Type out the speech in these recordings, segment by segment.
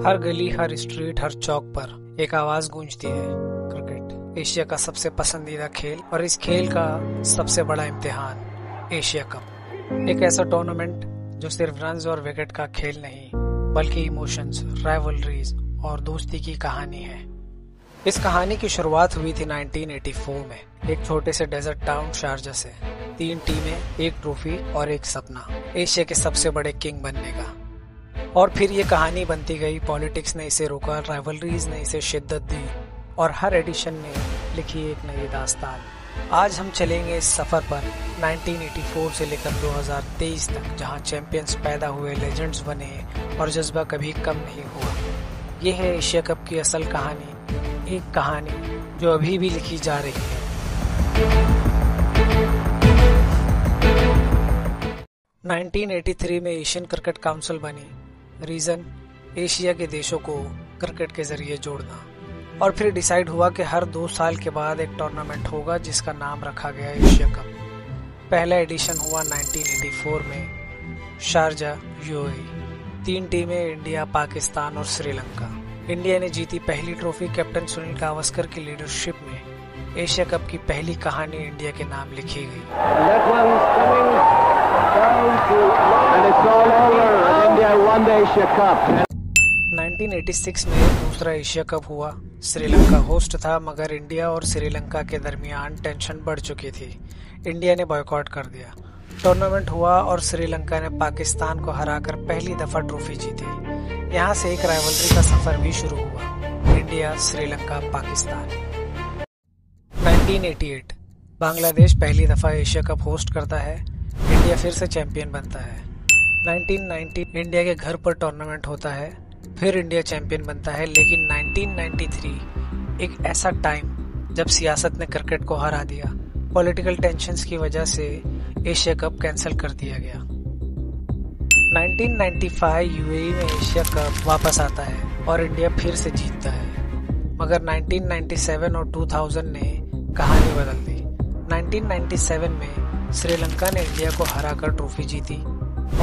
हर गली, हर स्ट्रीट, हर चौक पर एक आवाज गूंजती है, क्रिकेट एशिया का सबसे पसंदीदा खेल और इस खेल का सबसे बड़ा इम्तिहान एशिया कप। एक ऐसा टूर्नामेंट जो सिर्फ रन्स और विकेट का खेल नहीं बल्कि इमोशंस, राइवलरीज और दोस्ती की कहानी है। इस कहानी की शुरुआत हुई थी 1984 में एक छोटे से डेजर्ट टाउन शारजा से। 3 टीमें, एक ट्रॉफी और एक सपना, एशिया के सबसे बड़े किंग बनने का। और फिर ये कहानी बनती गई। पॉलिटिक्स ने इसे रोका, राइवलरीज ने इसे शिद्दत दी और हर एडिशन ने लिखी एक नई दास्तान। आज हम चलेंगे इस सफर पर 1984 से लेकर 2023 तक, जहां चैंपियंस पैदा हुए, लेजेंड्स बने और जज्बा कभी कम नहीं हुआ। ये है एशिया कप की असल कहानी, एक कहानी जो अभी भी लिखी जा रही है। 1983 में एशियन क्रिकेट काउंसिल बनी। रीजन, एशिया के देशों को क्रिकेट के जरिए जोड़ना। और फिर डिसाइड हुआ कि हर 2 साल के बाद एक टूर्नामेंट होगा जिसका नाम रखा गया एशिया कप। पहला एडिशन हुआ 1984 में शारजा, यूएई। 3 टीमें, इंडिया, पाकिस्तान और श्रीलंका। इंडिया ने जीती पहली ट्रॉफी। कैप्टन सुनील गावस्कर की लीडरशिप में एशिया कप की पहली कहानी इंडिया के नाम लिखी गई। 1986 में दूसरा एशिया कप हुआ। श्रीलंका होस्ट था, मगर इंडिया और श्रीलंका के दरमियान टेंशन बढ़ चुकी थी। इंडिया ने बॉयकॉट कर दिया। टूर्नामेंट हुआ और श्रीलंका ने पाकिस्तान को हराकर पहली दफा ट्रॉफी जीती। यहाँ से एक राइवलरी का सफर भी शुरू हुआ, इंडिया, श्रीलंका, पाकिस्तान। 1988 बांग्लादेश पहली दफा एशिया कप होस्ट करता है। इंडिया फिर से चैंपियन बनता है। 1990 इंडिया के घर पर टूर्नामेंट होता है, फिर इंडिया चैंपियन बनता है। लेकिन 1993 एक ऐसा टाइम जब सियासत ने क्रिकेट को हरा दिया। पॉलिटिकल टेंशन्स की वजह से एशिया कप कैंसिल कर दिया गया। 1995 यूएई में एशिया कप वापस आता है और इंडिया फिर से जीतता है। मगर 1997 और 2000 ने कहानी बदल दी। 1997 में श्रीलंका ने इंडिया को हराकर ट्रॉफी जीती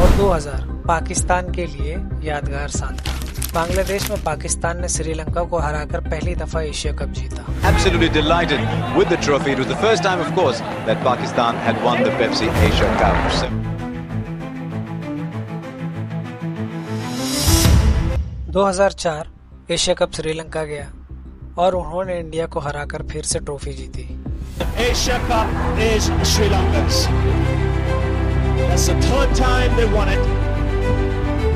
और 2000 पाकिस्तान के लिए यादगार साल था। बांग्लादेश में पाकिस्तान ने श्रीलंका को हराकर पहली दफा एशिया कप जीता। Absolutely delighted with the trophy. It was the first time, of course, that Pakistan had won the Pepsi Asia Cup. 2004 Asia cup Sri Lanka गया और उन्होंने इंडिया को हराकर फिर से ट्रॉफी जीती। Asia Cup is Sri Lanka's. That's the 3rd time they won it.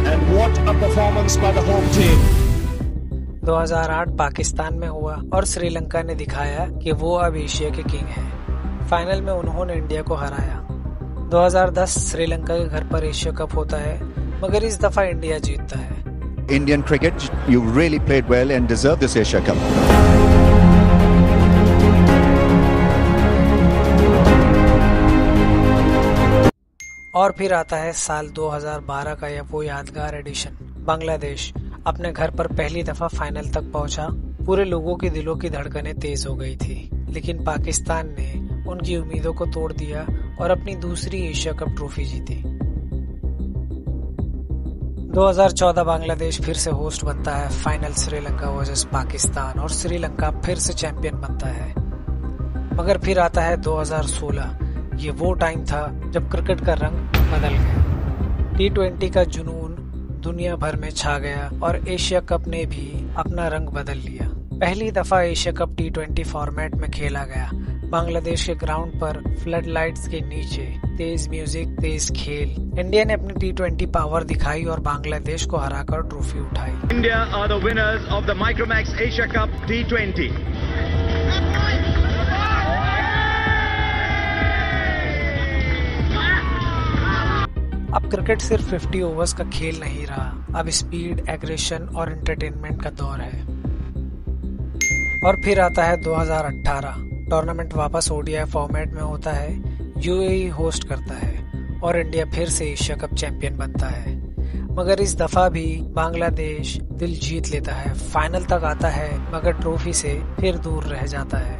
And what a performance by the home team. 2008 Pakistan में हुआ और श्रीलंका ने दिखाया कि वो अब एशिया के किंग हैं। फाइनल में उन्होंने इंडिया को हराया। 2010 श्रीलंका के घर पर एशिया कप होता है, मगर इस दफा इंडिया जीतता है। Indian cricket, you really played well and deserve this Asia Cup. और फिर आता है साल 2012 का यह वो यादगार एडिशन। बांग्लादेश अपने घर पर पहली दफा फाइनल तक पहुंचा। पूरे लोगों के दिलों की धड़कनें तेज हो गई थी, लेकिन पाकिस्तान ने उनकी उम्मीदों को तोड़ दिया और अपनी दूसरी एशिया कप ट्रॉफी जीती। 2014 बांग्लादेश फिर से होस्ट बनता है। फाइनल श्रीलंका वर्सेस पाकिस्तान और श्रीलंका फिर से चैंपियन बनता है। मगर फिर आता है 2016। ये वो टाइम था जब क्रिकेट का रंग बदल गया। T20 का जुनून दुनिया भर में छा गया और एशिया कप ने भी अपना रंग बदल लिया। पहली दफा एशिया कप T20 फॉर्मेट में खेला गया। बांग्लादेश के ग्राउंड पर फ्लड लाइट्स के नीचे तेज म्यूजिक, तेज खेल। इंडिया ने अपनी T20 पावर दिखाई और बांग्लादेश को हराकर ट्रॉफी उठाई। India are the winners of the Micromax Asia cup T20। अब क्रिकेट सिर्फ 50 ओवर्स का खेल नहीं रहा, अब स्पीड, एग्रेशन और एंटरटेनमेंट का दौर है। और फिर आता है 2018। टूर्नामेंट वापस ओडीआई फॉर्मेट में होता है। यूएई होस्ट करता है और इंडिया फिर से एशिया कप चैंपियन बनता है। मगर इस दफा भी बांग्लादेश दिल जीत लेता है, फाइनल तक आता है, मगर ट्रॉफी से फिर दूर रह जाता है।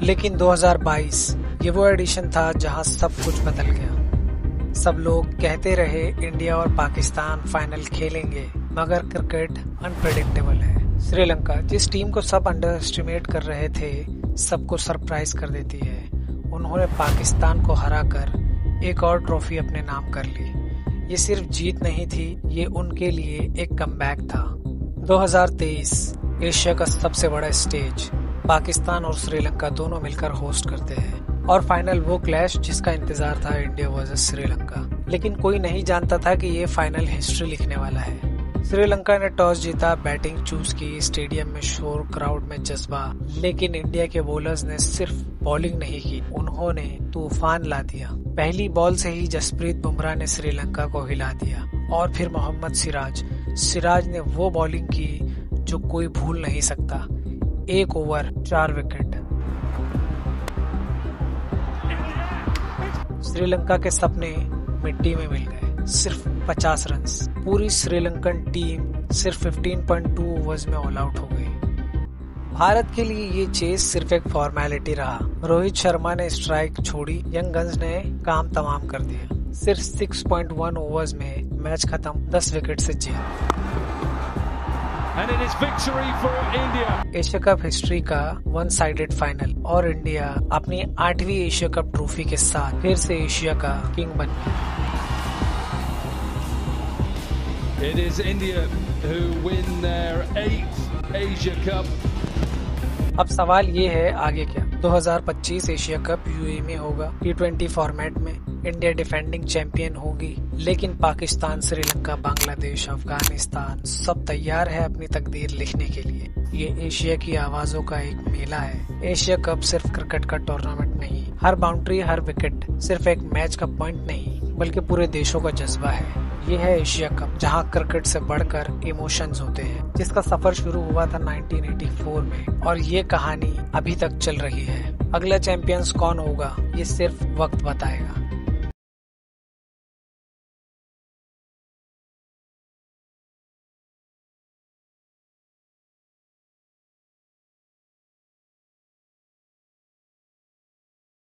लेकिन 2022 ये वो एडिशन था जहां सब कुछ बदल गया। सब लोग कहते रहे इंडिया और पाकिस्तान फाइनल खेलेंगे, मगर क्रिकेट अनप्रेडिक्टेबल है। श्रीलंका जिस टीम को सब अंडर एस्टिमेट कर रहे थे, सबको सरप्राइज कर देती है। उन्होंने पाकिस्तान को हराकर एक और ट्रॉफी अपने नाम कर ली। ये सिर्फ जीत नहीं थी, ये उनके लिए एक कमबैक था। 2023 एशिया का सबसे बड़ा स्टेज, पाकिस्तान और श्रीलंका दोनों मिलकर होस्ट करते हैं और फाइनल वो क्लैश जिसका इंतजार था, इंडिया वर्सेस श्रीलंका। लेकिन कोई नहीं जानता था कि ये फाइनल हिस्ट्री लिखने वाला है। श्रीलंका ने टॉस जीता, बैटिंग चूज की, स्टेडियम में शोर, क्राउड में जज्बा, लेकिन इंडिया के बॉलर्स ने सिर्फ बॉलिंग नहीं की, उन्होंने तूफान ला दिया। पहली बॉल से ही जसप्रीत बुमराह ने श्रीलंका को हिला दिया और फिर मोहम्मद सिराज ने वो बॉलिंग की जो कोई भूल नहीं सकता। 1 ओवर 4 विकेट। श्रीलंका के सपने मिट्टी में मिल गए। सिर्फ 50 रन। पूरी श्रीलंकन टीम सिर्फ 15.2 ओवर्स में ऑल आउट हो गई। भारत के लिए ये चेस सिर्फ एक फॉर्मेलिटी रहा। रोहित शर्मा ने स्ट्राइक छोड़ी, यंग गन्स ने काम तमाम कर दिया। सिर्फ 6.1 ओवर्स में मैच खत्म, 10 विकेट से जीत। एशिया कप हिस्ट्री का वन साइडेड फाइनल और इंडिया अपनी 8वीं एशिया कप ट्रॉफी के साथ फिर से एशिया का किंग बन गया। It is India who win their 8th Asia Cup. अब सवाल ये है आगे क्या। 2025 एशिया कप यूएई में होगा, T20 फॉर्मेट में। इंडिया डिफेंडिंग चैंपियन होगी, लेकिन पाकिस्तान, श्रीलंका, बांग्लादेश, अफगानिस्तान सब तैयार है अपनी तकदीर लिखने के लिए। ये एशिया की आवाजों का एक मेला है। एशिया कप सिर्फ क्रिकेट का टूर्नामेंट नहीं, हर बाउंड्री, हर विकेट सिर्फ एक मैच का पॉइंट नहीं, बल्कि पूरे देशों का जज्बा है। ये है एशिया कप, जहां क्रिकेट से बढ़कर इमोशंस होते हैं, जिसका सफर शुरू हुआ था 1984 में और ये कहानी अभी तक चल रही है। अगला चैंपियंस कौन होगा, ये सिर्फ वक्त बताएगा।